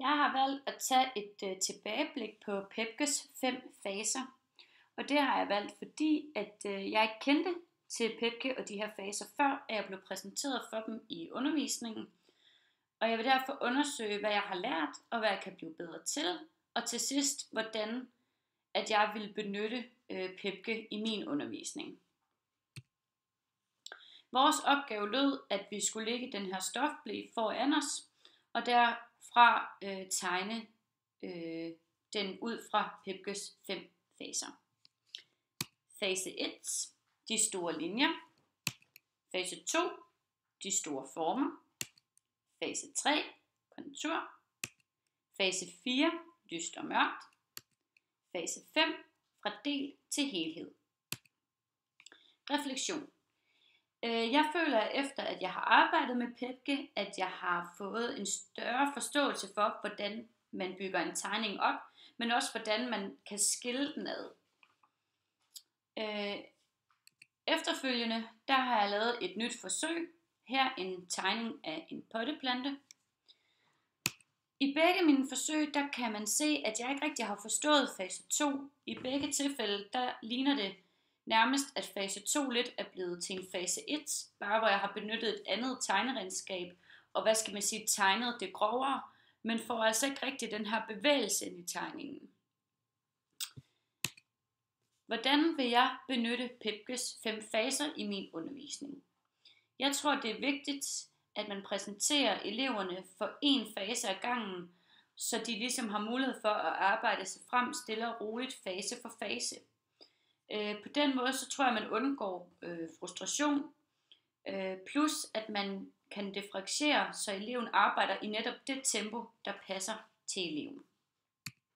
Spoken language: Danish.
Jeg har valgt at tage et tilbageblik på Pepkes 5 faser. Og det har jeg valgt, fordi jeg ikke kendte til Pepke og de her faser før, at jeg blev præsenteret for dem i undervisningen. Og jeg vil derfor undersøge, hvad jeg har lært, og hvad jeg kan blive bedre til. Og til sidst, hvordan at jeg vil benytte Pepke i min undervisning. Vores opgave lød, at vi skulle lægge den her stofble foran os, og derfra tegne den ud fra Pepkes 5 faser. Fase 1, de store linjer. Fase 2, de store former. Fase 3, kontur. Fase 4, lyst og mørkt. Fase 5, fra del til helhed. Refleksion. Jeg føler efter, at jeg har arbejdet med Pepke, at jeg har fået en større forståelse for, hvordan man bygger en tegning op, men også hvordan man kan skille den ad. Efterfølgende, der har jeg lavet et nyt forsøg. Her en tegning af en potteplante. I begge mine forsøg, der kan man se, at jeg ikke rigtig har forstået fase 2. I begge tilfælde, der ligner det nærmest, at fase 2 lidt er blevet til en fase 1, bare hvor jeg har benyttet et andet tegneredskab, og hvad skal man sige, tegnet det grovere, men får altså ikke rigtig den her bevægelse ind i tegningen. Hvordan vil jeg benytte Pepkes 5 faser i min undervisning? Jeg tror, det er vigtigt, at man præsenterer eleverne for en fase ad gangen, så de ligesom har mulighed for at arbejde sig frem stille og roligt fase for fase. På den måde, så tror jeg, man undgår frustration, plus at man kan differentiere, så eleven arbejder i netop det tempo, der passer til eleven.